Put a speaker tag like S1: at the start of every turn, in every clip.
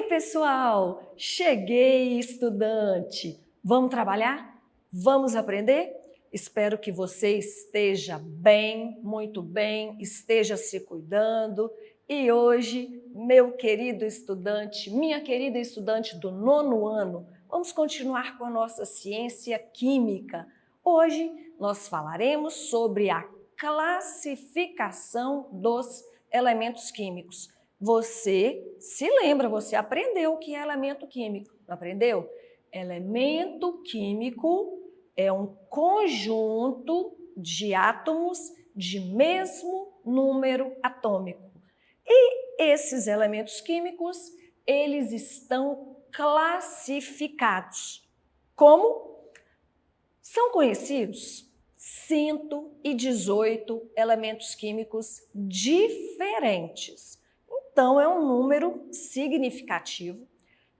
S1: pessoal! Cheguei, estudante! Vamos trabalhar? Vamos aprender? Espero que você esteja bem, muito bem, esteja se cuidando. E hoje, meu querido estudante, minha querida estudante do 9º ano, vamos continuar com a nossa ciência química. Hoje nós falaremos sobre a classificação dos elementos químicos. Você se lembra, você aprendeu o que é elemento químico, não aprendeu? Elemento químico é um conjunto de átomos de mesmo número atômico. E esses elementos químicos, eles estão classificados. Como? São conhecidos 118 elementos químicos diferentes. Então, é um número significativo.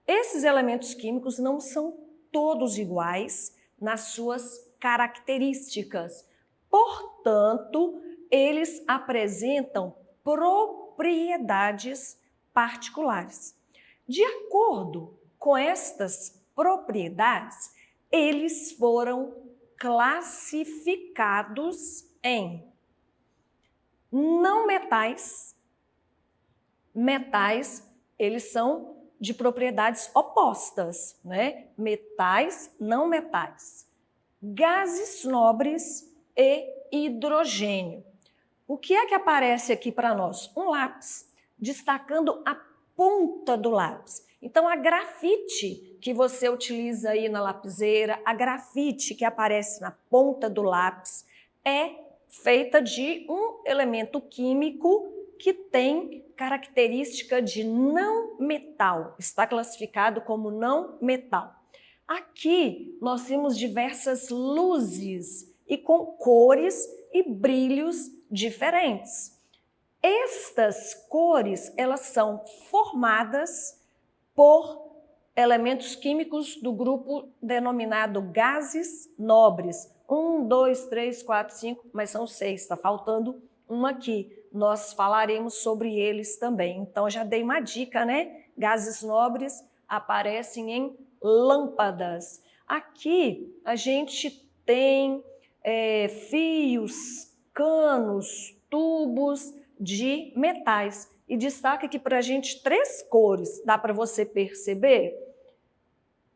S1: Esses elementos químicos não são todos iguais nas suas características. Portanto, eles apresentam propriedades particulares. De acordo com estas propriedades, eles foram classificados em não metais. Metais, eles são de propriedades opostas, né? Metais, não metais. Gases nobres e hidrogênio. O que é que aparece aqui para nós? Um lápis, destacando a ponta do lápis. Então, a grafite que você utiliza aí na lapiseira, a grafite que aparece na ponta do lápis, é feita de um elemento químico que tem característica de não metal, está classificado como não metal. Aqui nós temos diversas luzes e com cores e brilhos diferentes. Estas cores, elas são formadas por elementos químicos do grupo denominado gases nobres. 1, 2, 3, 4, 5, mas são 6, está faltando um aqui. Nós falaremos sobre eles também. Então, já dei uma dica, né? Gases nobres aparecem em lâmpadas. Aqui a gente tem fios, canos, tubos de metais. E destaca aqui para a gente 3 cores. Dá para você perceber?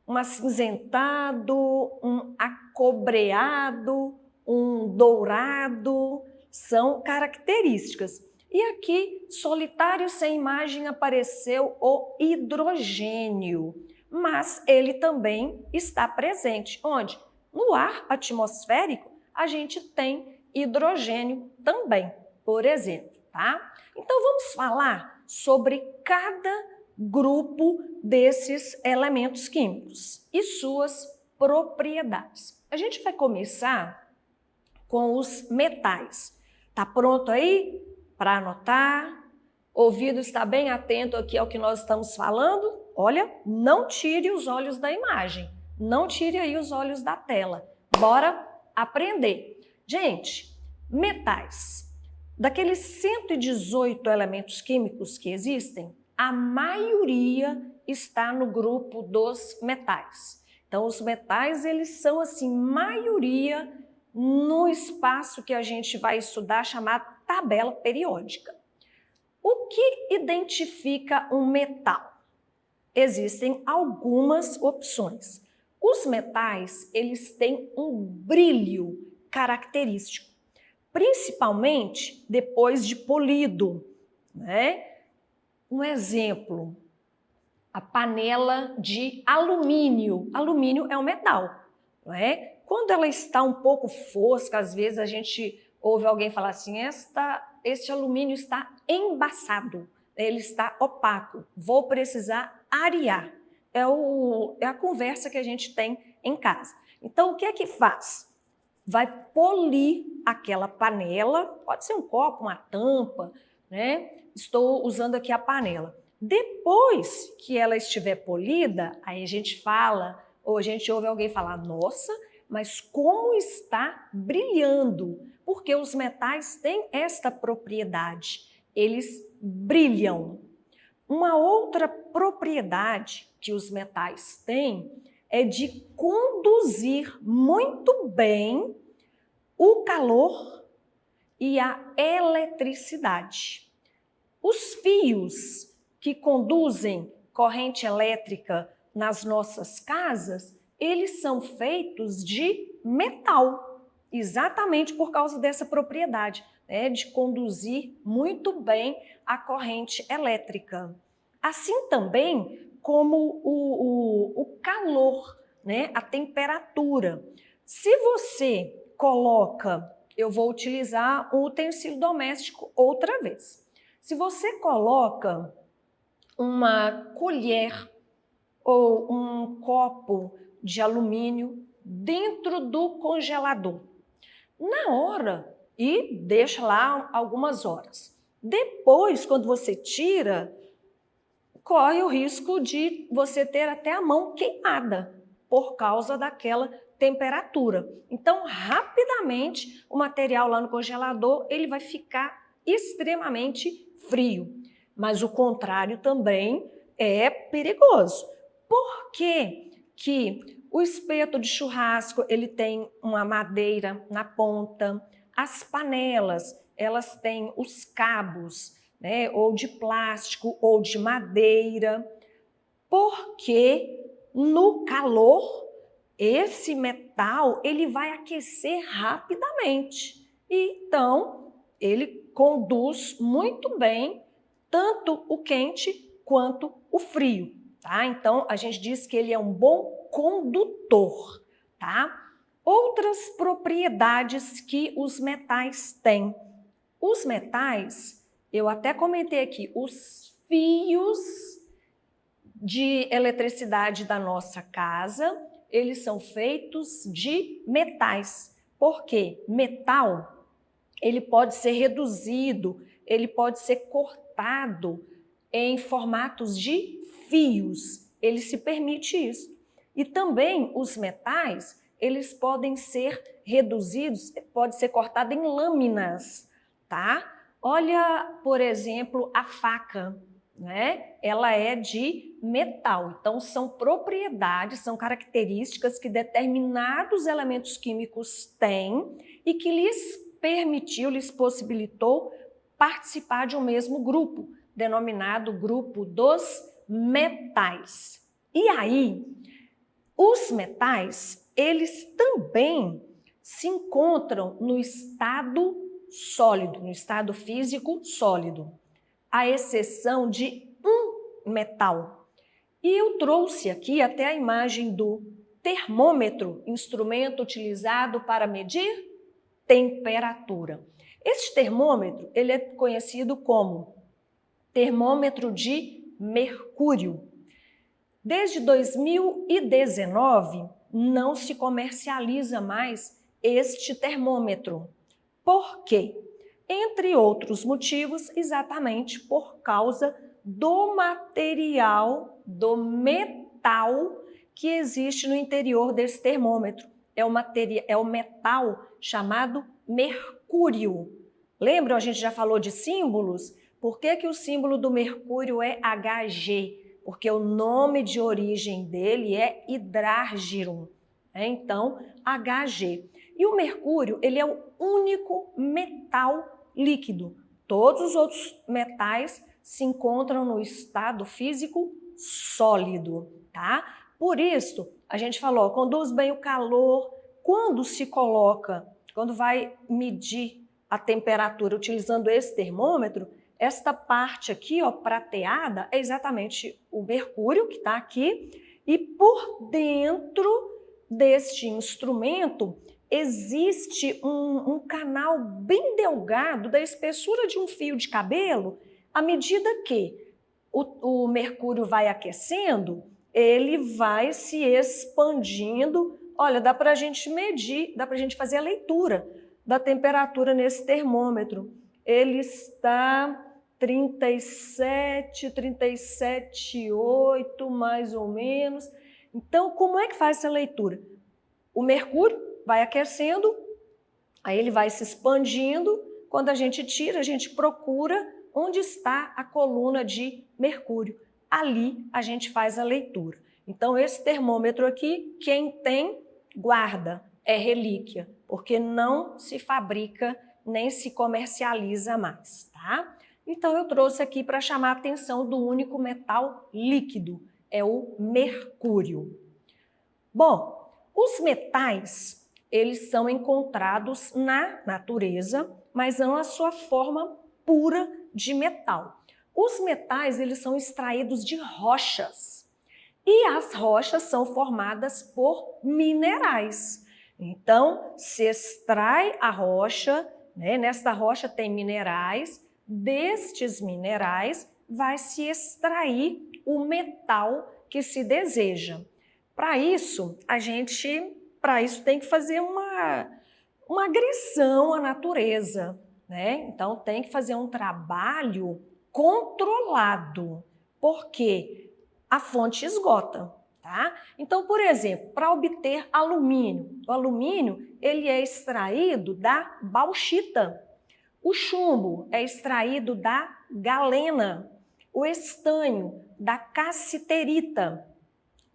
S1: Um acinzentado, um acobreado, um dourado. São características. E aqui, solitário sem imagem, apareceu o hidrogênio. Mas ele também está presente. Onde? No ar atmosférico, a gente tem hidrogênio também, por exemplo, tá? Então, vamos falar sobre cada grupo desses elementos químicos e suas propriedades. A gente vai começar com os metais. Tá pronto aí para anotar? Ouvido está bem atento aqui ao que nós estamos falando? Olha, não tire os olhos da imagem, não tire aí os olhos da tela. Bora aprender. Gente, metais. Daqueles 118 elementos químicos que existem, a maioria está no grupo dos metais. Então, os metais, eles são, assim, maioria no espaço que a gente vai estudar, chamado tabela periódica. O que identifica um metal? Existem algumas opções. Os metais, eles têm um brilho característico, principalmente depois de polido, né? Um exemplo, a panela de alumínio. Alumínio é um metal, não é? Quando ela está um pouco fosca, às vezes a gente ouve alguém falar assim, este alumínio está embaçado, ele está opaco, vou precisar arear. É a conversa que a gente tem em casa. Então, o que é que faz? Vai polir aquela panela, pode ser um copo, uma tampa, né? Estou usando aqui a panela. Depois que ela estiver polida, aí a gente fala, ou a gente ouve alguém falar, nossa, mas como está brilhando? Porque os metais têm esta propriedade, eles brilham. Uma outra propriedade que os metais têm é de conduzir muito bem o calor e a eletricidade. Os fios que conduzem corrente elétrica nas nossas casas, eles são feitos de metal, exatamente por causa dessa propriedade, né, de conduzir muito bem a corrente elétrica. Assim também como o calor, né, a temperatura. Se você coloca, eu vou utilizar um utensílio doméstico outra vez. Se você coloca uma colher ou um copo de alumínio dentro do congelador, na hora, e deixa lá algumas horas. Depois, quando você tira, corre o risco de você ter até a mão queimada por causa daquela temperatura. Então, rapidamente, o material lá no congelador, ele vai ficar extremamente frio. Mas o contrário também é perigoso. Por que que o espeto de churrasco, ele tem uma madeira na ponta? As panelas, elas têm os cabos, né, ou de plástico ou de madeira, porque no calor esse metal ele vai aquecer rapidamente. Então, ele conduz muito bem tanto o quente quanto o frio, tá? Então, a gente diz que ele é um bom condutor, tá? Outras propriedades que os metais têm. Os metais, eu até comentei aqui, os fios de eletricidade da nossa casa, eles são feitos de metais. Por quê? Metal, ele pode ser reduzido, ele pode ser cortado em formatos de fios. Ele se permite isso. E também os metais, eles podem ser reduzidos, pode ser cortado em lâminas, tá? Olha, por exemplo, a faca, né? Ela é de metal. Então, são propriedades, são características que determinados elementos químicos têm e que lhes permitiu, lhes possibilitou participar de um mesmo grupo, denominado grupo dos metais. E aí, os metais, eles também se encontram no estado sólido, no estado físico sólido, à exceção de um metal. E eu trouxe aqui até a imagem do termômetro, instrumento utilizado para medir temperatura. Este termômetro, ele é conhecido como termômetro de mercúrio. Desde 2019, não se comercializa mais este termômetro. Por quê? Entre outros motivos, exatamente por causa do material, do metal que existe no interior desse termômetro. É o metal chamado mercúrio. Lembram, a gente já falou de símbolos? Por que que o símbolo do mercúrio é Hg? Porque o nome de origem dele é hidrargyrum, né? Então, Hg. E o mercúrio, ele é o único metal líquido. Todos os outros metais se encontram no estado físico sólido, tá? Por isso, a gente falou, conduz bem o calor. Quando se coloca, quando vai medir a temperatura utilizando esse termômetro, esta parte aqui, ó, prateada, é exatamente o mercúrio que está aqui, e por dentro deste instrumento existe um canal bem delgado da espessura de um fio de cabelo. À medida que o mercúrio vai aquecendo, ele vai se expandindo. Olha, dá para a gente medir, dá para a gente fazer a leitura da temperatura nesse termômetro. Ele está 37,8 mais ou menos. Então, como é que faz essa leitura? O mercúrio vai aquecendo, aí ele vai se expandindo. Quando a gente tira, a gente procura onde está a coluna de mercúrio. Ali a gente faz a leitura. Então, esse termômetro aqui, quem tem, guarda, é relíquia, porque não se fabrica nem se comercializa mais, tá? Então, eu trouxe aqui para chamar a atenção do único metal líquido, é o mercúrio. Bom, os metais, eles são encontrados na natureza, mas não a sua forma pura de metal. Os metais, eles são extraídos de rochas. E as rochas são formadas por minerais. Então, se extrai a rocha, né? Nesta rocha tem minerais, destes minerais vai se extrair o metal que se deseja. Para isso, tem que fazer uma agressão à natureza, né? Então, tem que fazer um trabalho controlado, porque a fonte esgota, tá? Então, por exemplo, para obter alumínio, o alumínio ele é extraído da bauxita, o chumbo é extraído da galena, o estanho da cassiterita,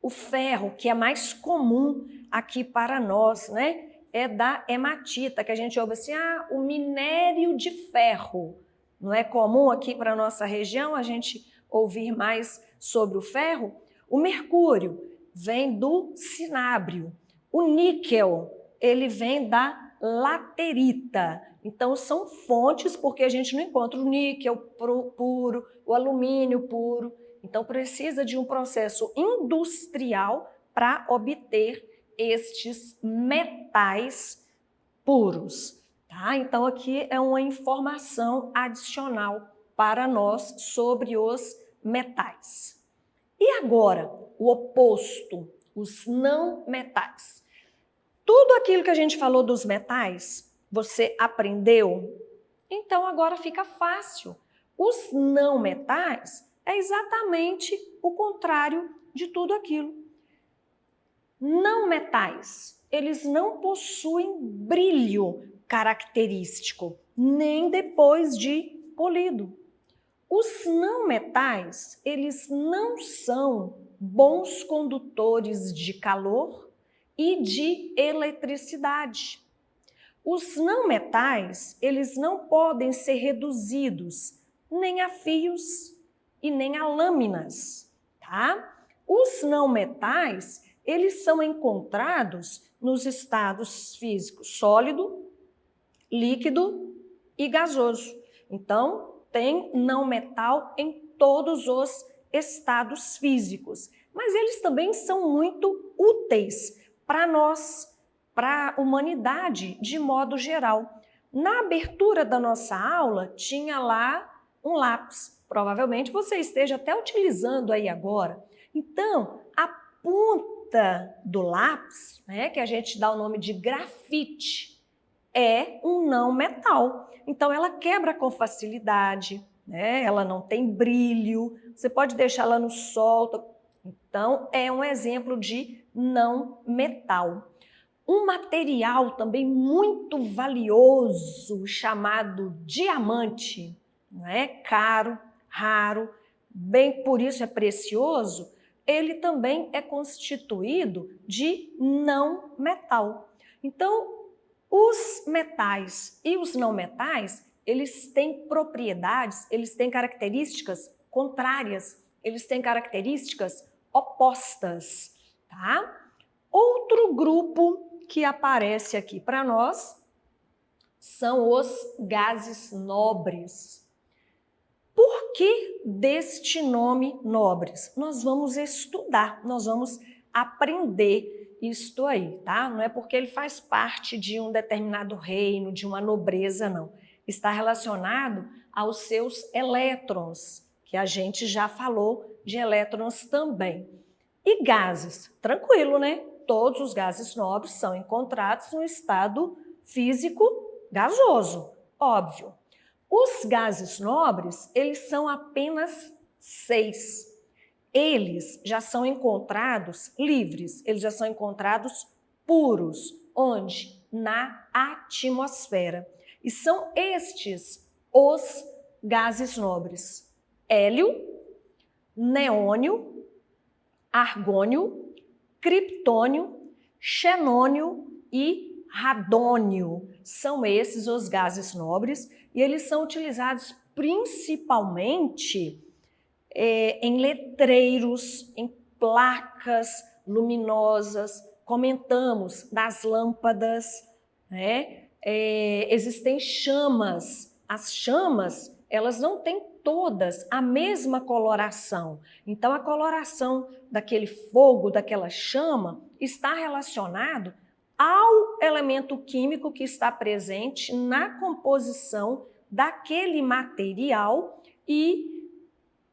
S1: o ferro, que é mais comum aqui para nós, né? É da hematita, que a gente ouve assim, o minério de ferro. Não é comum aqui para a nossa região a gente ouvir mais sobre o ferro? O mercúrio vem do cinábrio. O níquel, ele vem da laterita. Então, são fontes, porque a gente não encontra o níquel puro, o alumínio puro. Então, precisa de um processo industrial para obter estes metais puros. Tá? Então, aqui é uma informação adicional para nós sobre os metais. E agora, o oposto, os não metais. Tudo aquilo que a gente falou dos metais, você aprendeu? Então, agora fica fácil. Os não metais é exatamente o contrário de tudo aquilo. Não metais, eles não possuem brilho característico, nem depois de polido. Os não metais, eles não são bons condutores de calor e de eletricidade. Os não metais, eles não podem ser reduzidos nem a fios e nem a lâminas, tá? Os não metais, eles são encontrados nos estados físicos sólido, líquido e gasoso. Então, tem não metal em todos os estados físicos, mas eles também são muito úteis para nós, para a humanidade de modo geral. Na abertura da nossa aula, tinha lá um lápis. Provavelmente você esteja até utilizando aí agora. Então, a ponta do lápis, né, que a gente dá o nome de grafite, é um não metal. Então, ela quebra com facilidade, né? Ela não tem brilho, você pode deixar ela no sol. Então, é um exemplo de não metal. Um material também muito valioso, chamado diamante, né? Caro, raro, bem por isso é precioso, ele também é constituído de não metal. Então, os metais e os não metais, eles têm propriedades, eles têm características contrárias, eles têm características opostas, tá? Outro grupo que aparece aqui para nós são os gases nobres. Por que deste nome nobres? Nós vamos estudar, nós vamos aprender isto aí, tá? Não é porque ele faz parte de um determinado reino, de uma nobreza, não. Está relacionado aos seus elétrons, que a gente já falou de elétrons também. E gases? Tranquilo, né? Todos os gases nobres são encontrados no estado físico gasoso, óbvio. Os gases nobres, eles são apenas 6. Eles já são encontrados livres, eles já são encontrados puros. Onde? Na atmosfera. E são estes os gases nobres: hélio, neônio, argônio, criptônio, xenônio e radônio. São esses os gases nobres e eles são utilizados principalmente em letreiros, em placas luminosas, comentamos das lâmpadas, né? Existem chamas. As chamas, elas não têm todas a mesma coloração. Então, a coloração daquele fogo, daquela chama, está relacionado ao elemento químico que está presente na composição daquele material e,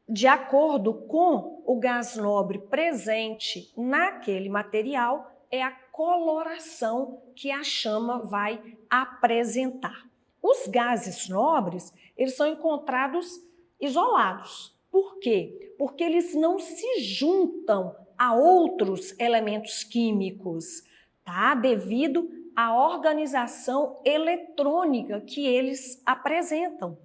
S1: de acordo com o gás nobre presente naquele material, é a coloração que a chama vai apresentar. Os gases nobres, eles são encontrados isolados. Por quê? Porque eles não se juntam a outros elementos químicos, tá? Devido à organização eletrônica que eles apresentam.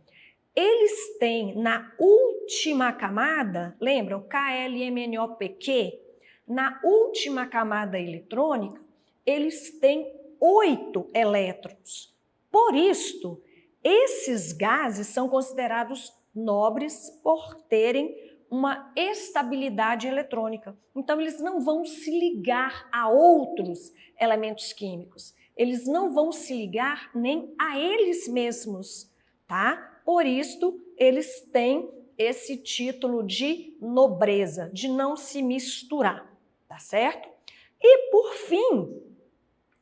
S1: Eles têm na última camada, lembram? KLMNOPq? Na última camada eletrônica, eles têm 8 elétrons. Por isto, esses gases são considerados nobres por terem uma estabilidade eletrônica. Então, eles não vão se ligar a outros elementos químicos. Eles não vão se ligar nem a eles mesmos, tá? Por isto, eles têm esse título de nobreza, de não se misturar, tá certo? E, por fim,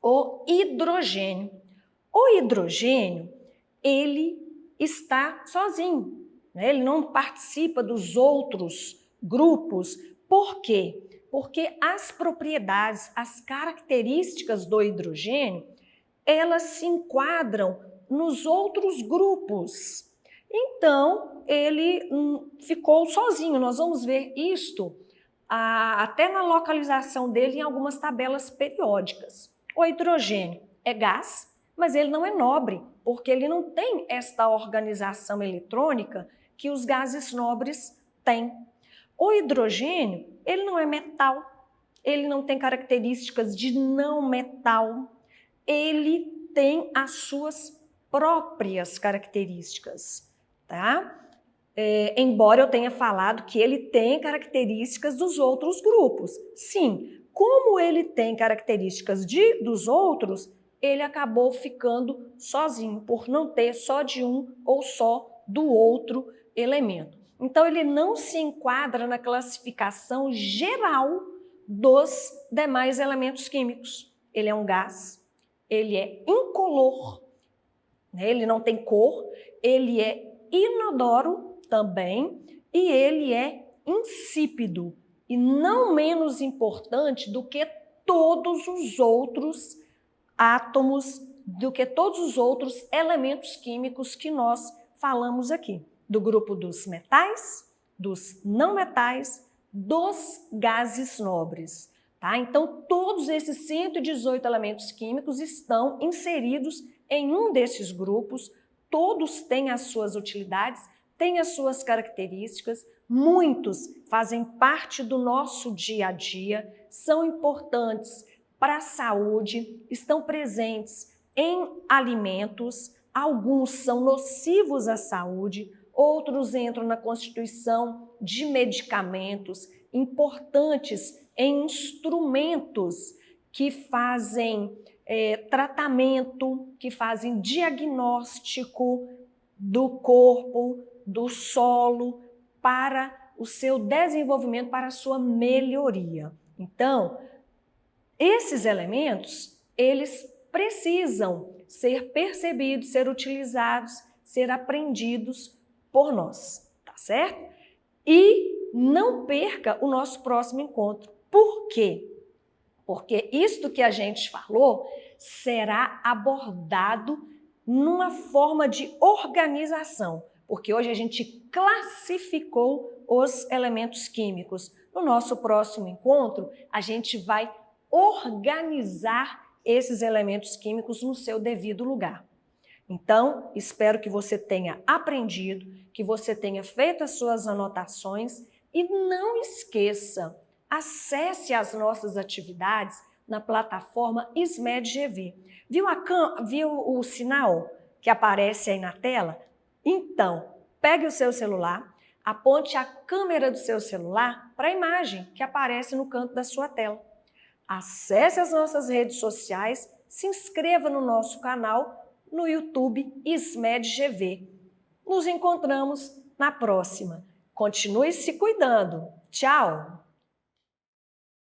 S1: o hidrogênio. O hidrogênio, ele está sozinho, né? Ele não participa dos outros grupos. Por quê? Porque as propriedades, as características do hidrogênio, elas se enquadram nos outros grupos. Então, ele ficou sozinho. Nós vamos ver isto até na localização dele em algumas tabelas periódicas. O hidrogênio é gás, mas ele não é nobre, porque ele não tem esta organização eletrônica que os gases nobres têm. O hidrogênio, ele não é metal, ele não tem características de não metal, ele tem as suas próprias características, tá? Embora eu tenha falado que ele tem características dos outros grupos. Sim, como ele tem características dos outros, ele acabou ficando sozinho, por não ter só de um ou só do outro elemento. Então, ele não se enquadra na classificação geral dos demais elementos químicos. Ele é um gás, ele é incolor, né? Ele não tem cor, ele é inodoro também e ele é insípido. E não menos importante do que todos os outros átomos, do que todos os outros elementos químicos que nós falamos aqui, do grupo dos metais, dos não metais, dos gases nobres, tá? Então, todos esses 118 elementos químicos estão inseridos em um desses grupos, todos têm as suas utilidades, têm as suas características, muitos fazem parte do nosso dia a dia, são importantes para a saúde, estão presentes em alimentos, alguns são nocivos à saúde, outros entram na constituição de medicamentos importantes em instrumentos que fazem tratamento, que fazem diagnóstico do corpo, do solo, para o seu desenvolvimento, para a sua melhoria. Então, esses elementos, eles precisam ser percebidos, ser utilizados, ser aprendidos por nós, tá certo? E não perca o nosso próximo encontro. Por quê? Porque isto que a gente falou será abordado numa forma de organização, porque hoje a gente classificou os elementos químicos. No nosso próximo encontro, a gente vai organizar esses elementos químicos no seu devido lugar. Então, espero que você tenha aprendido, que você tenha feito as suas anotações e não esqueça, acesse as nossas atividades na plataforma SMED-GV. Viu o sinal que aparece aí na tela? Então, pegue o seu celular, aponte a câmera do seu celular para a imagem que aparece no canto da sua tela. Acesse as nossas redes sociais, se inscreva no nosso canal no YouTube SMED-GV. Nos encontramos na próxima. Continue se cuidando. Tchau!